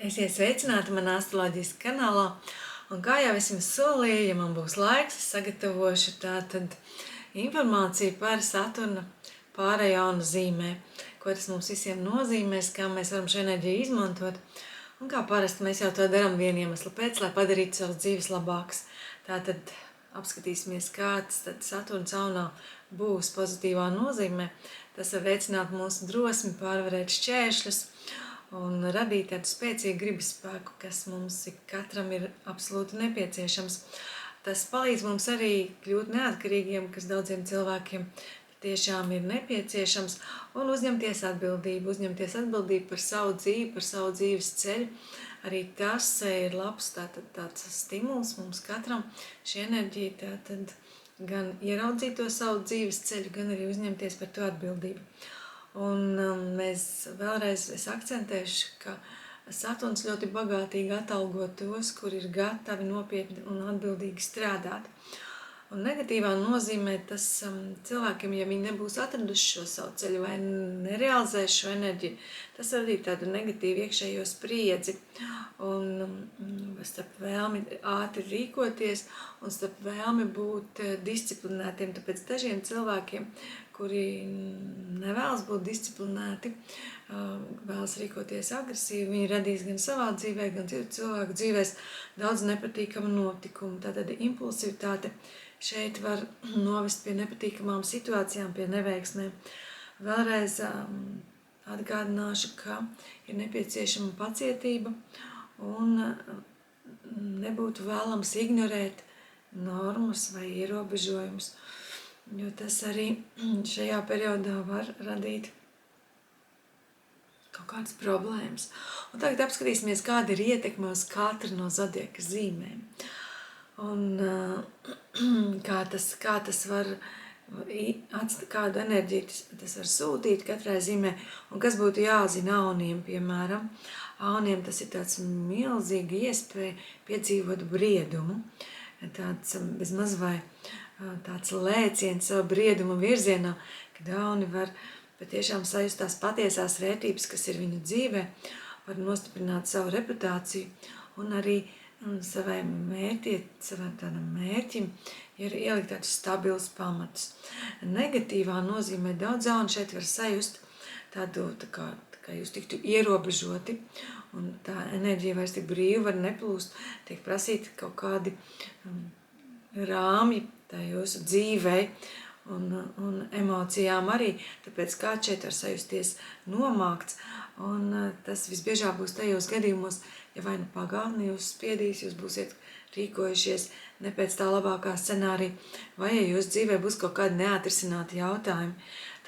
Esiet sveicināti manā astroloģijas kanālā, un kā jau es jums solīju, ja man būs laiks, es sagatavošu tātad informāciju par Saturna pārējonu zīmē, ko tas mums visiem nozīmēs, kā mēs varam šo enerģiju izmantot, un kā parasti mēs jau to darām vienu iemeslu pēc, lai padarītu savas dzīves labākas. Tātad apskatīsimies, kāds tad Saturns jaunā būs pozitīvā nozīmē. Tas var veicināt mūsu drosmi, pārvarēt šķēršļus un radīt tādu spēcīgu gribas spēku, kas mums katram ir absolūti nepieciešams. Tas palīdz mums arī kļūt neatkarīgiem, kas daudziem cilvēkiem tiešām ir nepieciešams, un uzņemties atbildību par savu dzīvi, par savu dzīves ceļu. Arī tas ir labs tāds stimuls mums katram, šī enerģija tātad gan ieraudzīt to savu dzīves ceļu, gan arī uzņemties par to atbildību. Un es akcentēšu, ka Saturns ļoti bagātīgi atalgo tos, kur ir gatavi nopietni un atbildīgi strādāt. Un negatīvā nozīmē tas cilvēkiem, ja viņi nebūs atraduši šo savu ceļu vai nerealizēs šo enerģiju, tas radīja tādu negatīvu iekšējo spriedzi un starp vēlmi ātri rīkoties un starp vēlmi būt disciplinētiem. Tāpēc dažiem cilvēkiem, kuri nevēlas būt disciplinēti, vēlas rīkoties agresīvi, viņi radīs gan savā dzīvē, gan citu cilvēku dzīvēs daudz nepatīkamu notikumu. Tātad impulsivitāte šeit var novest pie nepatīkamām situācijām, pie neveiksmēm. Vēlreiz atgādināšu, ka ir nepieciešama pacietība un nebūtu vēlams ignorēt normas vai ierobežojumus, jo tas arī šajā periodā var radīt kaut kādas problēmas. Un tagad apskatīsimies, kāda ir ietekme uz katru no zodiaka zīmēm. Un kā tas var, kādu enerģiju tas var sūtīt katrai zīmē, un kas būtu jāzina auniem, piemēram. Auniem tas ir tāds milzīgi iespēja piedzīvot briedumu, tāds bezmaz vai tāds lēciens savu briedumu virzienā, kad auni var patiešām sajust tās patiesās vērtības, kas ir viņu dzīvē, var nostiprināt savu reputāciju un arī savam mērķim ir ielikt tādus stabilus pamatus. Negatīvā nozīmē daudz auni šeit var sajust tādu, tā kā jūs tiktu ierobežoti, un tā enerģija vairs tik brīvi var neplūst, tiek prasīti kaut kādi rāmji tā jūsu dzīvei un emocijām arī, tāpēc kāds šeit var sajusties nomākts, un tas visbiežāk būs tajos gadījumos, ja vai nu pagātni jūs spiedīs, jūs būsiet rīkojušies ne pēc tā labākā scenārija, vai ja jūs dzīvē būs kaut kādi neatrisināti jautājumi.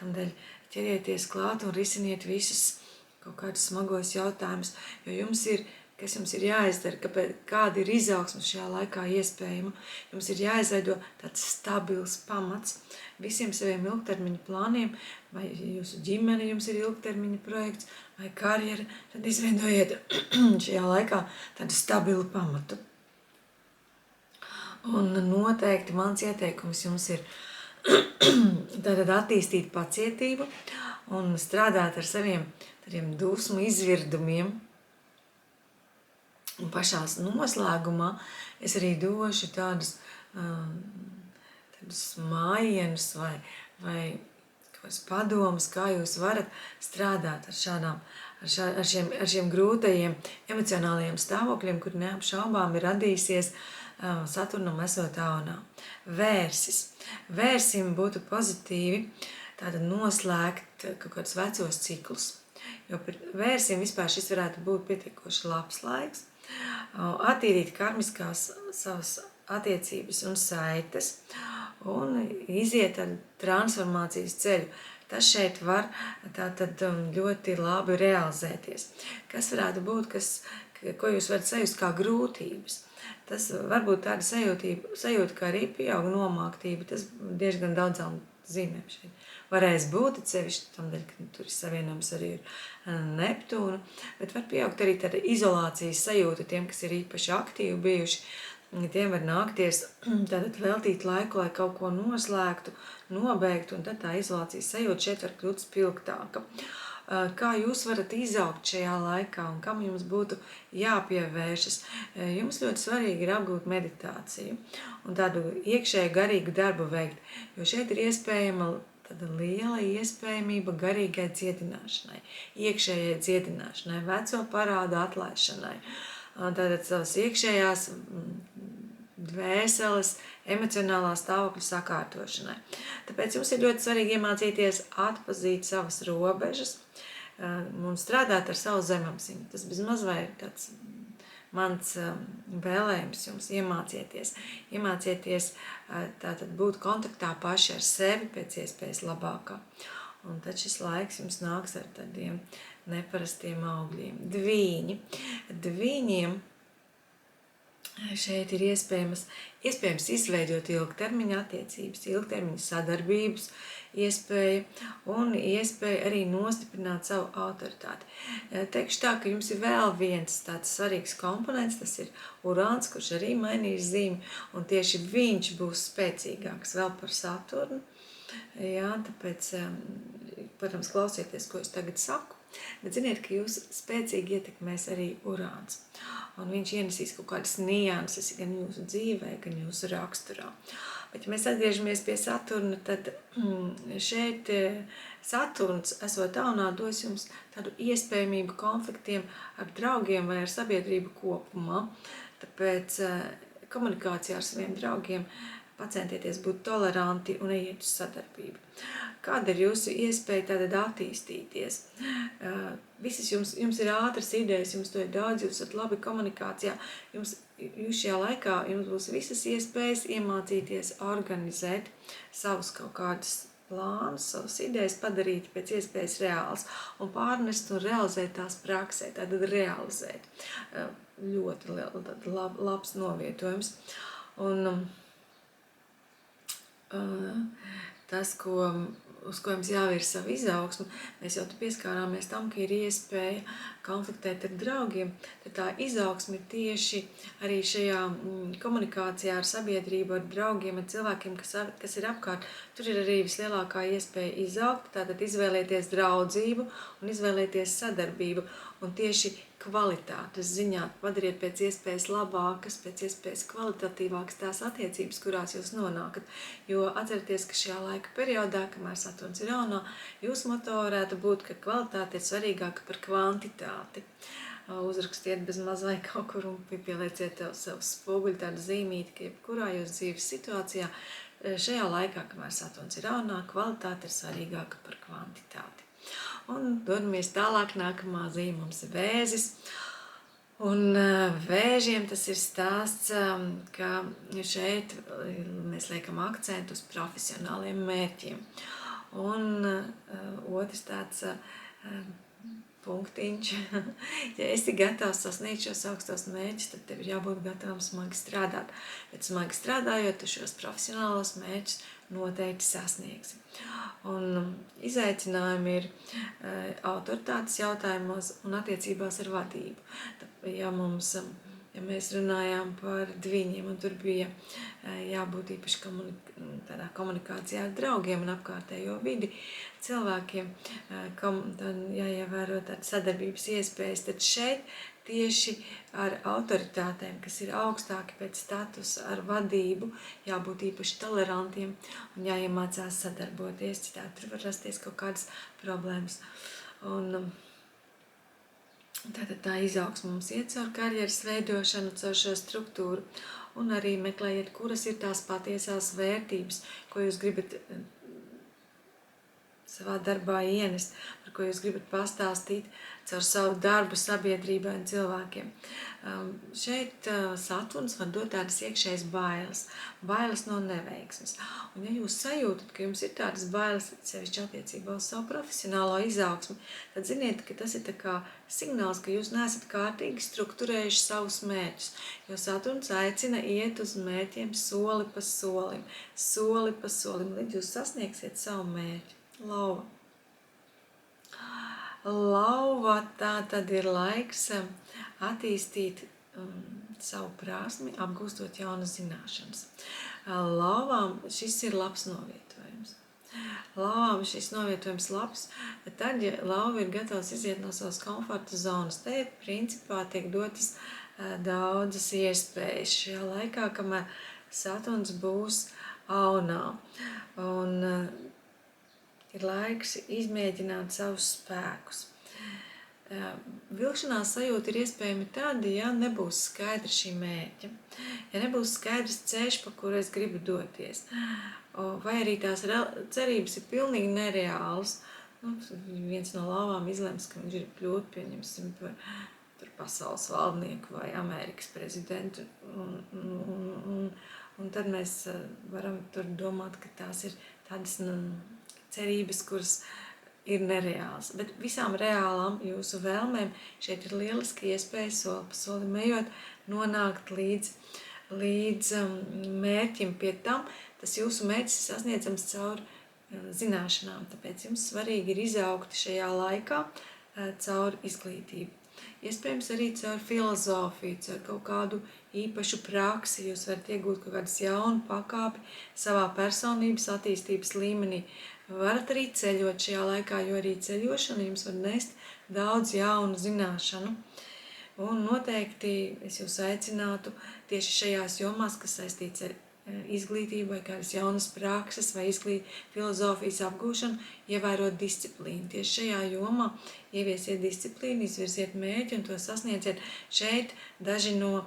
Tamdēļ ķerieties klāt un risiniet visus kaut kādus smagos jautājumus, jo kas jums ir jāizdara, kāda ir izaugsme šajā laikā iespējama. Jums ir jāizveido tāds stabils pamats visiem saviem ilgtermiņa plāniem, vai jūsu ģimene jums ir ilgtermiņa projekts, vai karjera, tad izveidojiet šajā laikā tādu stabilu pamatu. Un noteikti mans ieteikums jums ir tātad attīstīt pacietību un strādāt ar saviem tādiem dusmu izvirdumiem. Un pašās noslēgumā es arī došu tādus mājienus vai padomus, kā jūs varat strādāt ar šiem grūtajiem emocionālajiem stāvokļiem, kur neapšaubām ir radīsies Saturnam esot aunā. Vērsim būtu pozitīvi tāda noslēgt kaut kādus vecos ciklus, jo par vērsim vispār šis varētu būt pietiekoši labs laiks, attīrīt karmiskās savas attiecības un saites un iziet ar transformācijas ceļu. Tas šeit var tātad ļoti labi realizēties. Kas varētu būt, ko jūs varat sajust kā grūtības? Tas var būt tāda sajūta, kā arī pieauga nomāktība. Tas diezgan daudzām zīmēm šeit varēs būt, sevišķi tamdēļ, ka tur ir savienojums arī ar Neptūnu, bet var pieaugt arī tāda izolācijas sajūta tiem, kas ir īpaši aktīvi bijuši. Tiem var nākties tātad veltīt laiku, lai kaut ko noslēgtu, nobeigtu, un tad tā izolācijas sajūta šeit var kļūt spilgtāka. kā jūs varat izaugt šajā laikā un kam jums būtu jāpievēršas. Jums ļoti svarīgi ir apgūt meditāciju un tādu iekšēju garīgu darbu veikt, jo šeit ir iespējama tāda liela iespējamība garīgai dziedināšanai, iekšējai dziedināšanai, veco parādu atlaišanai, tātad savas iekšējās dvēseles, emocionālā stāvokļa sakārtošanai. Tāpēc jums ir ļoti svarīgi iemācīties atpazīt savas robežas un strādāt ar savu zemapziņu. Tas bezmaz vai ir tāds mans vēlējums jums iemācieties tātad būt kontaktā paši ar sevi pēc iespējas labākā. Un tad šis laiks jums nāks ar tādiem neparastiem augļiem. Dvīņiem šeit ir iespējams izveidot ilgtermiņa attiecības, ilgtermiņa sadarbības iespēja un iespēja arī nostiprināt savu autoritāti. Teikšu tā, ka jums ir vēl viens tāds svarīgs komponents, tas ir Urāns, kurš arī mainīs zīmi, un tieši viņš būs spēcīgāks vēl par Saturnu. Jā, tāpēc, protams, klausieties, ko es tagad saku, bet ziniet, ka jūs spēcīgi ietekmēs arī Urāns. Un viņš ienesīs kaut kādas nianses gan jūsu dzīvē, gan jūsu raksturā. Bet, ja mēs atgriežamies pie Saturna, tad šeit Saturns, esot jaunā, dos jums tādu iespējamību konfliktiem ar draugiem vai ar sabiedrību kopumā. Tāpēc komunikācijā ar saviem draugiem pacentieties būt toleranti un iet uz sadarbību. Kāda ir jūsu iespēja tātad attīstīties? Jums ir ātras idejas, jums to ir daudz, jūs esat labi komunikācijā. Jūs šajā laikā jums būs visas iespējas iemācīties organizēt savus kaut kādus plānus, savas idejas padarīt pēc iespējas reāls un pārnest un realizēt tās praksē, tātad realizēt. Ļoti labs novietojums. Un tas, uz ko jums jāvirza savu izaugsmu, mēs jau pieskārāmies tam, ka ir iespēja konfliktēt ar draugiem, tad tā izaugsme ir tieši arī šajā komunikācijā ar sabiedrību, ar draugiem, ar cilvēkiem, kas ir apkārt. Tur ir arī vislielākā iespēja izaugt, tātad izvēlēties draudzību un izvēlēties sadarbību, un tieši kvalitātes ziņā padariet pēc iespējas labākas, pēc iespējas kvalitatīvākas tās attiecības, kurās jūs nonākat. Jo atcerieties, ka šajā laika periodā, kamēr Saturns ir jaunā, jūsu moto varētu būt, ka kvalitāte ir svarīgāka par kvantitāti. Uzrakstiet bez maz vai kaut kur un pielieciet sev spoguļu tādu zīmīti, ka jebkurā jūs dzīves situācijā šajā laikā, kamēr Saturns ir jaunā, kvalitāte ir svarīgāka par kvantitāti. Un dodamies tālāk, nākamā zīme mums ir Vēzis. Un vēžiem tas ir stāsts, ka šeit mēs liekam akcentu uz profesionāliem mērķiem. Un otrs tāds punktiņš, ja esi gatavs sasniegt šos augstos mērķus, tad tev ir jābūt gatavam smagi strādāt. Bet smagi strādājot, tu šos profesionālos mērķus noteikti sasniegsi. Un izaicinājumi ir autoritātes jautājumos un attiecībās ar vadību. Ja mēs runājām par dviņiem, un tur bija jābūt īpaši tādā komunikācijā ar draugiem un apkārtējo vidi cilvēkiem, tad jāievēro tādas sadarbības iespējas, tad šeit tieši ar autoritātēm, kas ir augstāki pēc statusa, ar vadību, jābūt īpaši tolerantiem un jāiemācās sadarboties, citādi tur var rasties kaut kādas problēmas. Un tātad tā izaugsme mums iet caur karjeras veidošanu, caur šo struktūru, un arī meklējiet, kuras ir tās patiesās vērtības, ko jūs gribat savā darbā ienest, par ko jūs gribat pastāstīt caur savu darbu sabiedrībai un cilvēkiem. Šeit Saturns var dot tādas iekšējas bailes no neveiksmes. Un ja jūs sajūtat, ka jums ir tādas bailes, sevišķi attiecībā uz savu profesionālo izaugsmi, tad ziniet, ka tas ir tā kā signāls, ka jūs neesat kārtīgi strukturējuši savus mērķus, jo Saturns aicina iet uz mērķiem soli pa solim, līdz jūs sasniegsiet savu mērķi. Lauva, tā tad ir laiks attīstīt savu prasmi, apgūstot jaunas zināšanas. Lauvām šis ir labs novietojums. lauvām šis novietojums labs, bet tad, ja lauva ir gatavs iziet no savas komforta zonas, te principā tiek dotas daudzas iespējas šajā laikā, kamēr Saturns būs aunā. Un ir laiks izmēģināt savus spēkus. Vilkšanās sajūta ir iespējama tad, ja nebūs skaidra šī mērķa, ja nebūs skaidrs ceļš, pa kuru es gribu doties, vai arī tās cerības ir pilnīgi nereālas. Viens no lauvām izlems, ka viņš ir kļūt, pieņemsim, par pasaules valdnieku vai Amerikas prezidentu, un tad mēs varam tur domāt, ka tās ir tādas cerības, kuras ir nereāls, bet visām reālām jūsu vēlmēm šeit ir lieliski iespēja soli pa solim ejot nonākt līdz mērķim. Pie tam tas jūsu mērķis ir sasniedzams caur zināšanām, tāpēc jums svarīgi ir izaugt šajā laikā caur izglītību. Iespējams arī caur filozofiju, caur kaut kādu īpašu praksi, jūs varat iegūt kaut kādas jaunu pakāpi savā personības attīstības līmenī. Varat arī ceļot šajā laikā, jo arī ceļošana jums var nest daudz jaunu zināšanu. Un noteikti es jūs aicinātu tieši šajās jomās, kas saistīts ar izglītību vai kādas jaunas prakses vai filozofijas apgūšanu, ievērot disciplīnu. Tieši šajā jomā ieviesiet disciplīnu, izvirziet mērķi un to sasniedziet. Šeit daži no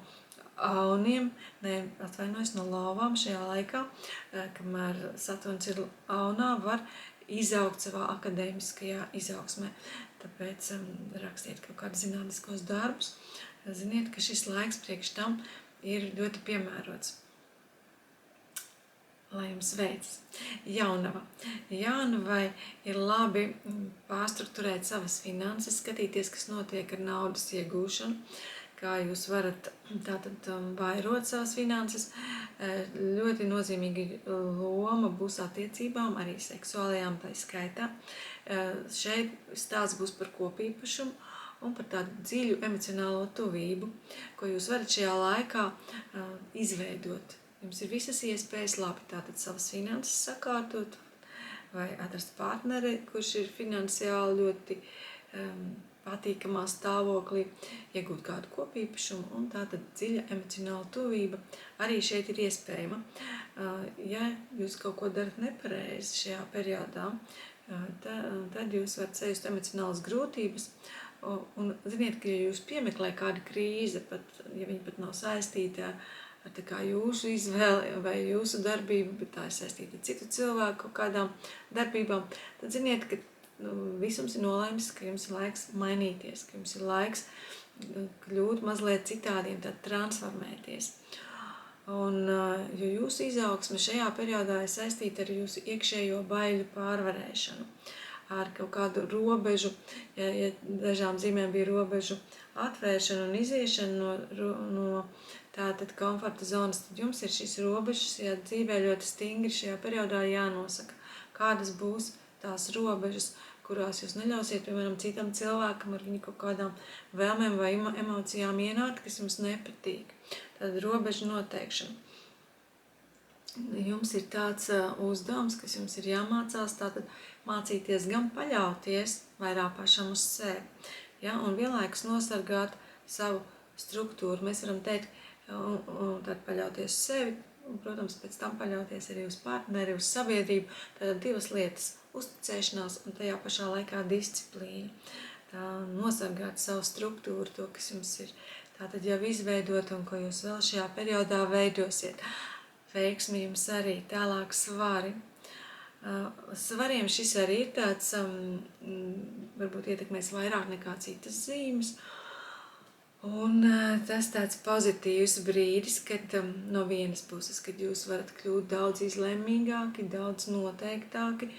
auniem, no lauvām šajā laikā, kamēr Saturns ir aunā, var izaugt savā akadēmiskajā izaugsmē. Tāpēc rakstiet kaut kādus zinātniskos darbus. Ziniet, ka šis laiks priekš tam ir ļoti piemērots. Lai jums veicas. Jaunava. Jaunavai ir labi pārstrukturēt savas finanses, skatīties, kas notiek ar naudas iegūšanu, kā jūs varat tātad vairot savas finanses. Ļoti nozīmīga loma būs attiecībām, arī seksuālajām tā skaitā. Šeit stāsts būs par kopīpašumu un par tādu dziļu emocionālo tuvību, ko jūs varat šajā laikā izveidot. Jums ir visas iespējas labi tātad savas finanses sakārtot vai atrast partneri, kurš ir finansiāli ļoti patīkamā stāvoklī, iegūt kādu kopīpašumu, un tātad dziļa emocionāla tuvība arī šeit ir iespējama. Ja jūs kaut ko darat nepareizi šajā periodā, tad jūs varat sajust emocionālas grūtības, un ziniet, ka ja jūs piemeklē kāda krīze, pat ja viņi pat nav saistīti ar tā kā jūsu izvēle vai jūsu darbība, bet tā ir saistīta ar citu cilvēku kaut kādām darbībām, tad ziniet, ka visums ir nolēmis, ka jums ir laiks mainīties, ka jums ir laiks kļūt mazliet citādiem, tad transformēties. Un, jo jūsu izaugsme šajā periodā ir saistīta ar jūsu iekšējo baiļu pārvarēšanu, ar kaut kādu robežu, ja dažām zīmēm bija robežu atvēršana un iziešana no tātad komforta zonas, tad jums ir šīs robežas, ja dzīvē ļoti stingri šajā periodā jānosaka, kādas būs tās robežas, kurās jūs neļausiet, piemēram, citam cilvēkam ar viņu kaut kādām vēlmēm vai emocijām ienākt, kas jums nepatīk. Tāda robeža noteikšana. Jums ir tāds uzdevums, kas jums ir jāmācās, tātad mācīties gan paļauties vairāk pašam uz sevi, ja, un vienlaikus nosargāt savu struktūru. Mēs varam teikt, un tad paļauties uz sevi, un, protams, pēc tam paļauties arī uz partneri, uz sabiedrību. Tātad divas lietas – uzticēšanās un tajā pašā laikā disciplīna. Tā nosargāt savu struktūru, to, kas jums ir tātad jau izveidot un ko jūs vēl šajā periodā veidosiet. Veiksmi jums arī, tālāk svari. Svariem šis arī ir tāds, varbūt ietekmēs vairāk nekā citas zīmes. Un tas tāds pozitīvs brīdis, kad no vienas puses, kad jūs varat kļūt daudz izlēmīgāki, daudz noteiktāki,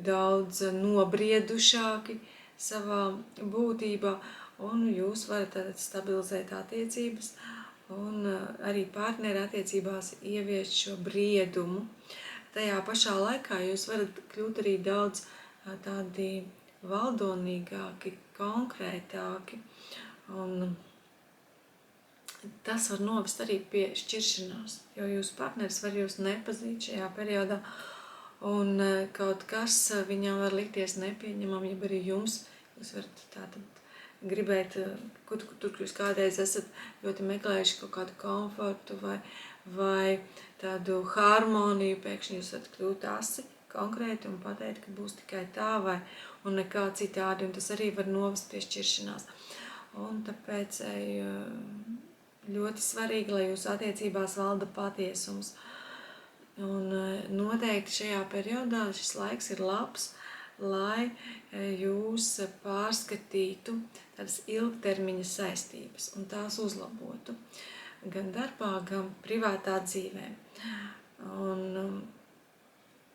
daudz nobriedušāki savā būtībā, un jūs varat stabilizēt attiecības, un arī partneri attiecībās ieviest šo briedumu. Tajā pašā laikā jūs varat kļūt arī daudz tādi valdonīgāki, konkrētāki, un tas var novest arī pie šķiršanās, jo jūsu partneris var jūs nepazīt šajā periodā, un kaut kas viņam var likties nepieņemam, ja arī jums, jūs varat tātad gribēt, tur, kur jūs kādreiz esat ļoti meklējuši kaut kādu komfortu vai tādu harmoniju, pēkšņi jūs varat kļūt asi konkrēti un pateikt, ka būs tikai tā vai un nekā citādi, un tas arī var novest pie šķiršanās. Un tāpēc ļoti svarīgi, lai jūsu attiecībās valda patiesums. Un noteikti šajā periodā šis laiks ir labs, lai jūs pārskatītu tādas ilgtermiņa saistības un tās uzlabotu gan darbā, gan privātā dzīvē. Un,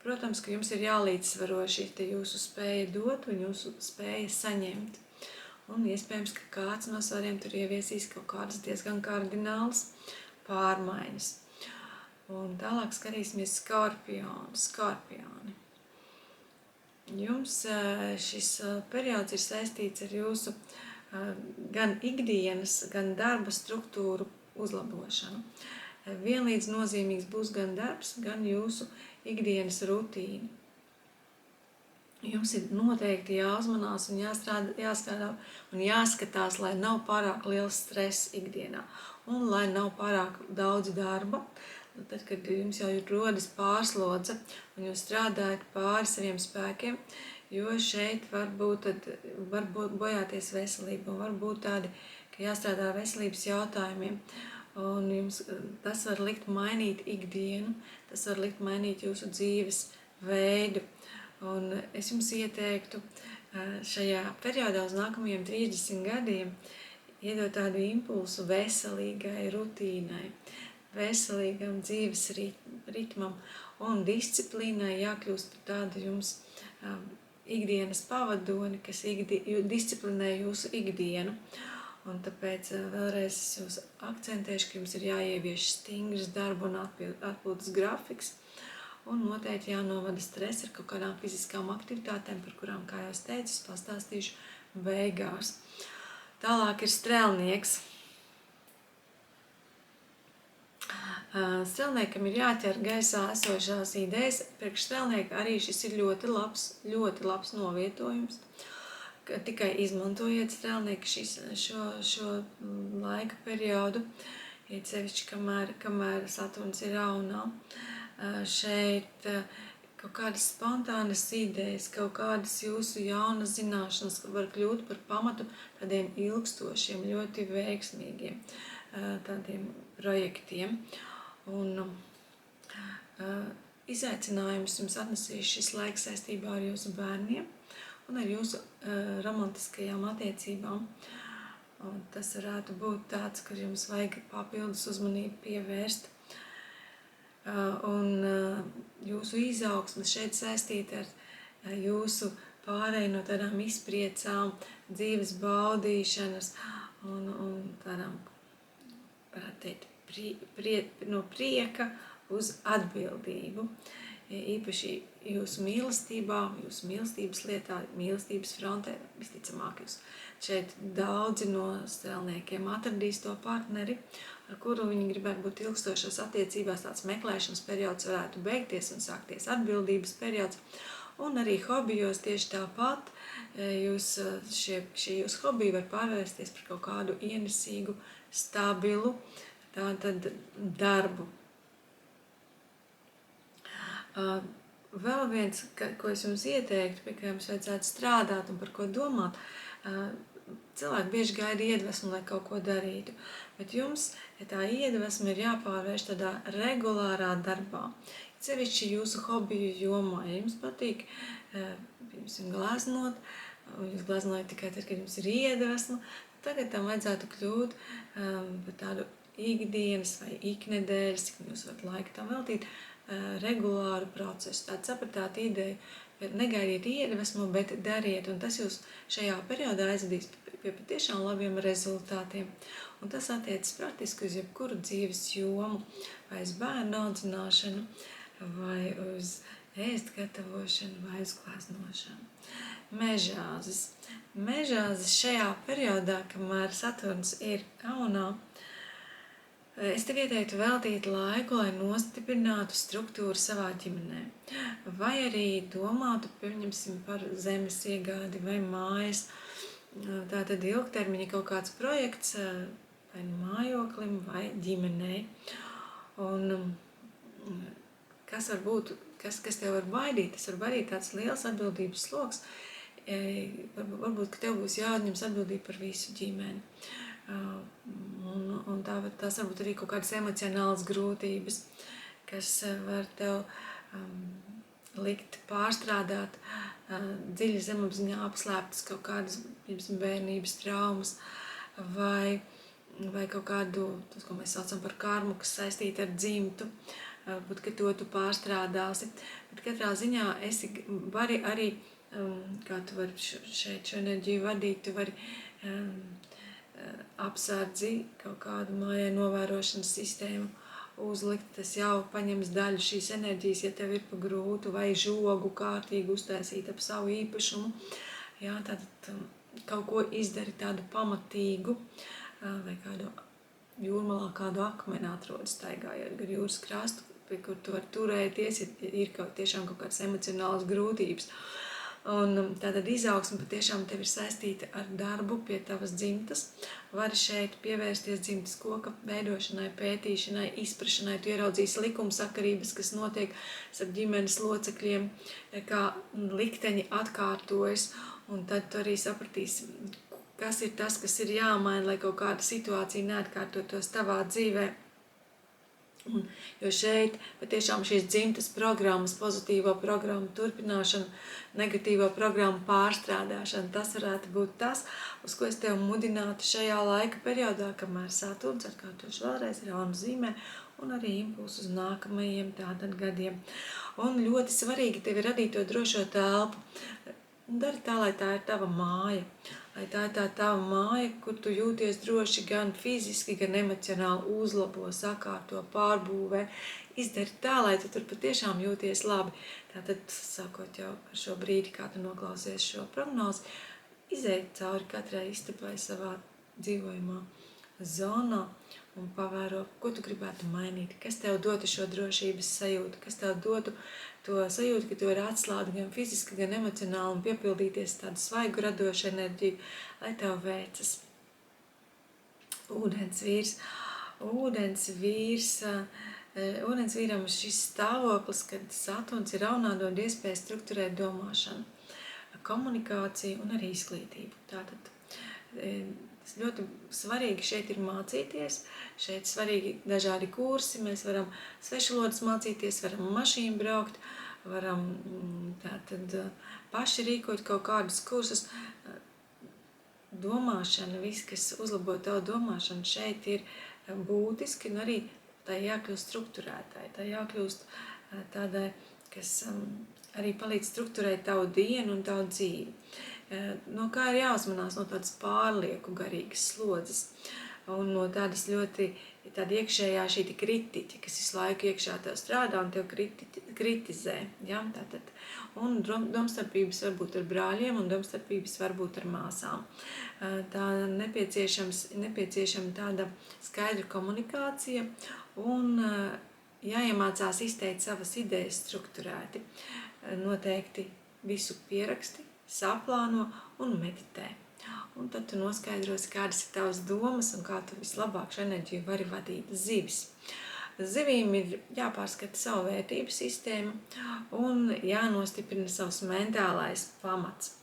protams, ka jums ir jālīdzsvaro šī jūsu spēja dot un jūsu spēja saņemt. Un iespējams, ka kāds no svariem tur ieviesīs kaut kādas diezgan kardinālas pārmaiņas. Un tālāk skatīsimies Skorpioni. Jums šis periods ir saistīts ar jūsu gan ikdienas, gan darba struktūru uzlabošanu. Vienlīdz nozīmīgs būs gan darbs, gan jūsu ikdienas rutīna. Jums ir noteikti jāuzmanās un jāstrādā un jāskatās, lai nav pārāk liels stress ikdienā un lai nav pārāk daudz darba. Tad, kad jums jau rodas pārslodze un jūs strādājat pāri saviem spēkiem, jo šeit var bojāties veselība un var būt tādi, ka jāstrādā veselības jautājumiem. Un jums tas var likt mainīt ikdienu, tas var likt mainīt jūsu dzīves veidu. Un es jums ieteiktu šajā periodā uz nākamajiem 30 gadiem iedot tādu impulsu veselīgai rutīnai, veselīgam dzīves ritmam un disciplīnai jākļūst par tādu jums ikdienas pavadoni, kas disciplinē jūsu ikdienu. Un tāpēc vēlreiz es jūs akcentēšu, ka jums ir jāievieš stingrs darba un atpūtas grafiks un noteikti jānovada stress ar kaut kādām fiziskām aktivitātēm, par kurām, kā jau es teicu, es pastāstīšu beigās. Tālāk ir Strēlnieks. Strēlniekam ir jāķer gaisā esošās idejas. Priekš strēlnieka arī šis ir ļoti labs novietojums. Tikai izmantojiet strēlnieku šo laika periodu, it sevišķi, kamēr Saturns ir raunā. Šeit kaut kādas spontānas idejas, kaut kādas jūsu jaunas zināšanas var kļūt par pamatu tādiem ilgstošiem, ļoti veiksmīgiem tādiem projektiem. Un izaicinājumus jums atnesīs šis laiks saistībā ar jūsu bērniem un ar jūsu romantiskajām attiecībām. Un tas varētu būt tāds, kur jums vajag papildus uzmanību pievērst. Un jūsu izaugsme šeit saistīta ar jūsu pārēju no tādām izpriecām, dzīves baudīšanas un tādām, varētu teikt, no prieka uz atbildību. Īpaši jūsu mīlestībā, jūsu mīlestības lietā, mīlestības frontē, visticamāk jūs šeit daudzi no strēlniekiem atradīs to partneri, ar kuru viņi gribētu būt ilgstošās attiecībās. Tāds meklēšanas periods varētu beigties un sākties atbildības periods. Un arī hobijos tieši tāpat šie jūsu hobiji var pārvērsties par kaut kādu ienesīgu, stabilu tātad darbu. Vēl viens, ko es jums ieteiktu, pie kā jums vajadzētu strādāt un par ko domāt, cilvēki bieži gaida iedvesmu, lai kaut ko darītu, bet jums tā iedvesma ir jāpārvērš tādā regulārā darbā. Sevišķi jūsu hobiju jomā, ja jums patīk, gleznot, un jūs gleznojat tikai tad, kad jums ir iedvesma, tagad tam vajadzētu kļūt par tādu ikdienas vai iknedēļas, cik jūs varat laika tam veltīt, regulāru procesu. Tāda sapratāta ideja, negaidiet iedvesmu, bet dariet, un tas jūs šajā periodā aizvedīs pie patiešām labiem rezultātiem. Un tas attiecas praktiski uz jebkuru dzīves jomu, vai uz bērnu audzināšanu, vai uz ēst gatavošanu, vai uz gleznošanu. Mežāzes. Mežāzes šajā periodā, kamēr Saturns ir raunā, Es tev ieteiktu veltīt laiku, lai nostiprinātu struktūru savā ģimenē. Vai arī domātu, pieņemsim, par zemes iegādi vai mājas. Tātad ilgtermiņa kaut kāds projekts vai mājoklim vai ģimenei. Un kas var būt, kas tev var baidīt? Tas var baidīt tāds liels atbildības sloks. Varbūt, ka tev būs jāatņems atbildība par visu ģimeni. Un tās varbūt arī kaut kādas emocionālas grūtības, kas var tev likt pārstrādāt dziļi zemapziņā apslēptas kaut kādas bērnības traumas vai kaut kādu, tas, ko mēs saucam par karmu, kas saistīta ar dzimtu, varbūt, ka to tu pārstrādāsi. Bet katrā ziņā vari arī, kā tu vari šeit šo enerģiju vadīt, tu vari apsardzi kaut kādu mājai novērošanas sistēmu uzlikt, tas jau paņems daļu šīs enerģijas, ja tev ir pa grūtu, vai žogu kārtīgi uztaisīt ap savu īpašumu. Jā, tātad kaut ko izdari tādu pamatīgu, vai kādu jūrmalā kādu akmeni atrodi staigājot gar jūras krastu, pie kur tu vari turēties, ja ir tiešām kaut kādas emocionālas grūtības. Un tātad izaugsme patiešām tev ir saistīta ar darbu pie tavas dzimtas. Vari šeit pievērsties dzimtas koka veidošanai, pētīšanai, izprašanai. Tu ieraudzīsi likumsakarības, kas notiek starp ģimenes locekļiem, kā likteņi atkārtojas. Un tad tu arī sapratīsi, kas ir tas, kas ir jāmaina, lai kaut kāda situācija neatkārtotos tavā dzīvē. Jo šeit patiešām šīs dzimtas programmas, pozitīvo programmu turpināšana, negatīvo programmu pārstrādāšana, tas varētu būt tas, uz ko es tev mudinātu šajā laika periodā, kamēr Saturns, atkārtošu vēlreiz, ir Aunu zīmē, un arī impulsu uz nākamajiem tātad gadiem. Un ļoti svarīgi tev ir radīt to drošo telpu. Dari tā, lai tā ir tava māja. Lai tā ir tā tava māja, kur tu jūties droši gan fiziski, gan emocionāli uzlabo, sakārto, pārbūvē. Izdari tā, lai tu tur patiešām jūties labi. Tātad, sākot jau ar šo brīdi, kā tu noklausies šo prognozi, izej cauri katrai istabai savā dzīvojumā zonā un pavēro, ko tu gribētu mainīt, kas tev dotu šo drošības sajūtu, kas tev dotu to sajūtu, ka tu vari atslābt gan fiziski, gan emocionāli un piepildīties tādu svaigu radošu enerģiju, lai tev veicas. Ūdens vīrs. Ūdens vīram šis stāvoklis, kad Saturns ir Raunā, dod iespēju strukturēt domāšanu, komunikāciju un arī izglītību. Tātad ļoti svarīgi šeit ir mācīties, šeit svarīgi dažādi kursi, mēs varam svešvalodas mācīties, varam mašīnu braukt, varam tātad paši rīkot kaut kādus kursus. Domāšana, viss, kas uzlabo tavu domāšanu, šeit ir būtiski, un arī tā jākļūst strukturētāji, tā jākļūst tādai, kas arī palīdz strukturēt tavu dienu un tavu dzīvi. No kā ir jāuzmanās? No tādas pārlieku garīgas slodzes un no tādas ļoti tāda iekšējā šī kritiķa, kas visu laiku iekšā tev strādā un tev kritizē. Ja? Tātad, un domstarpības var būt ar brāļiem un domstarpības var būt ar māsām. Tā nepieciešama tāda skaidra komunikācija un jāiemācās izteikt savas idejas strukturēti. Noteikti visu pieraksti, saplāno un meditē. Un tad tu noskaidrosi, kādas ir tavas domas un kā tu vislabāk šo enerģiju vari vadīt. Zivis. Zivīm ir jāpārskata savu vērtību sistēmu un jānostiprina savs mentālais pamats.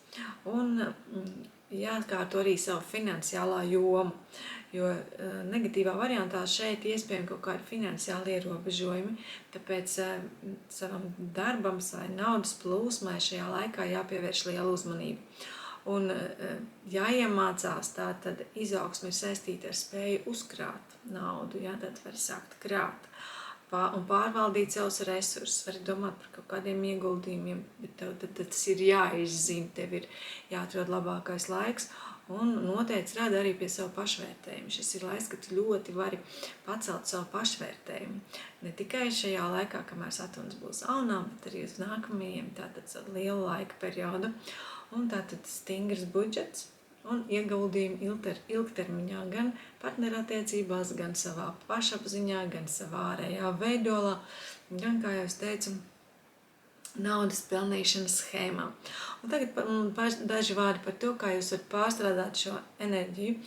Un jāatkārto arī savu finansiālā joma, jo negatīvā variantā šeit iespējami kaut kādi finansiāli ierobežojumi, tāpēc savam darbam, savai naudas plūsmai šajā laikā jāpievērš liela uzmanība. Un jāiemācās tātad izaugsme ir saistīta ar spēju uzkrāt naudu, jā, tad var sākt krāt un pārvaldīt savus resursus, var domāt par kaut kādiem ieguldījumiem, bet tev tas ir jāizzina, tev ir jāatrod labākais laiks un noteikti strādā arī pie savu pašvērtējumu. Šis ir laiks, kad tu ļoti vari pacelt savu pašvērtējumu. Ne tikai šajā laikā, kamēr Saturns būs Aunā, bet arī uz nākamajiem tātad lielu laika periodu. Un tātad stingrs budžets un ieguldījumi ilgtermiņā gan partnerattiecībās, gan savā pašapziņā, gan savā ārējā veidolā, gan, kā jau es teicu, naudas pelnīšanas schēmām. Un tagad daži vārdi par to, kā jūs varat pārstrādāt šo enerģiju.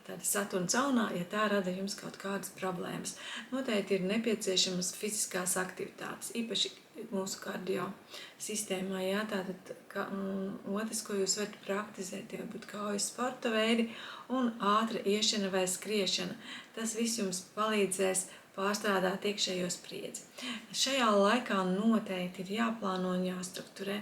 Tāda Saturna caunā, ja tā rada jums kaut kādas problēmas. Noteikti ir nepieciešamas fiziskās aktivitātes, īpaši mūsu kardio sistēmā. Jā, tātad otrs, ko jūs varat praktizēt, tie būtu kaujas sporta veidi un ātra iešana vai skriešana. Tas viss jums palīdzēs pārstrādāt iekšējo spriedzi. Šajā laikā noteikti ir jāplāno un jāstrukturē.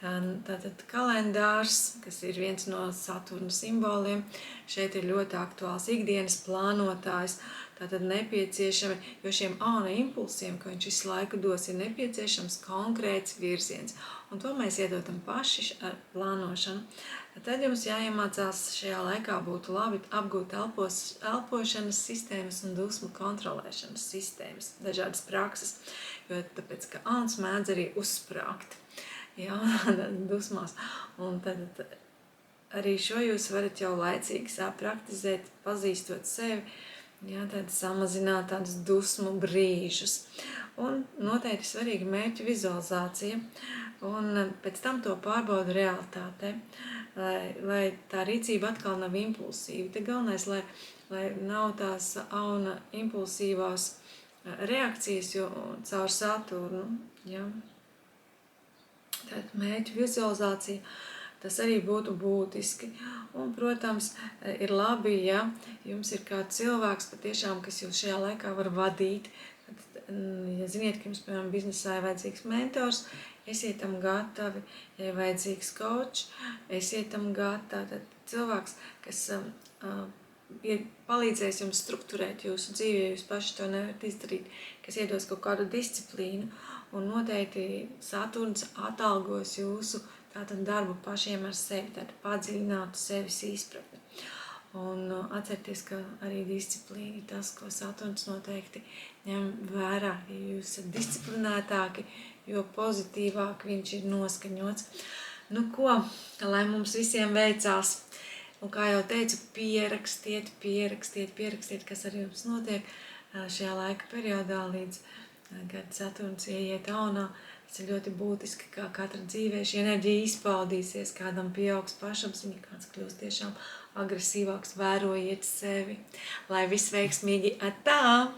Tātad kalendārs, kas ir viens no Saturna simboliem, šeit ir ļoti aktuāls ikdienas plānotājs. Tātad nepieciešami, jo šiem āna impulsiem, ko viņš visu laiku dos, ir nepieciešams konkrēts virziens. Un to mēs iedodam paši ar plānošanu. Tad jums jāiemācās šajā laikā būtu labi apgūt elpošanas sistēmas un dusmu kontrolēšanas sistēmas, dažādas prakses, jo tāpēc, ka āns mēdz arī uzsprāgt. Jā, dusmās. Un tad arī šo jūs varat jau laicīgi praktizēt, pazīstot sevi, jā, tad samazināt tādus dusmu brīžus. Un noteikti svarīga mērķu vizualizācija, un pēc tam to pārbaudu realitātē, lai tā rīcība atkal nav impulsīva. Te galvenais, lai nav tās auna impulsīvās reakcijas, jo caur Saturnu, jā. Tātad mērķu vizualizācija, tas arī būtu būtiski. Un, protams, ir labi, ja jums ir kāds cilvēks patiešām, kas jūs šajā laikā var vadīt. Tad, ja ziniet, ka jums, piemēram, biznesā ir vajadzīgs mentors, esiet tam gatavi, ja ir vajadzīgs coach, esiet tam gatavi. Tad cilvēks, kas palīdzēs jums strukturēt jūsu dzīvi, ja jūs paši to nevarat izdarīt, kas iedos kaut kādu disciplīnu. Un noteikti Saturns atalgos jūsu darbu pašiem ar sevi, tādu padziļinātu sevis izpratni. Un atcerieties, ka arī disciplīna ir tas, ko Saturns noteikti ņem vērā. Ja jūs esat disciplinētāki, jo pozitīvāk viņš ir noskaņots. Nu ko, lai mums visiem veicās. Un kā jau teicu, pierakstiet, kas ar jums notiek šajā laika periodā līdz kad Saturns ieiet aunā. Tas ir ļoti būtiski, kā katra dzīvē šī enerģija izpaudīsies, kādam pieaugs pašapziņa, kāds kļūst tiešām agresīvāks, vērojiet sevi. Lai viss veiksmīgi atā!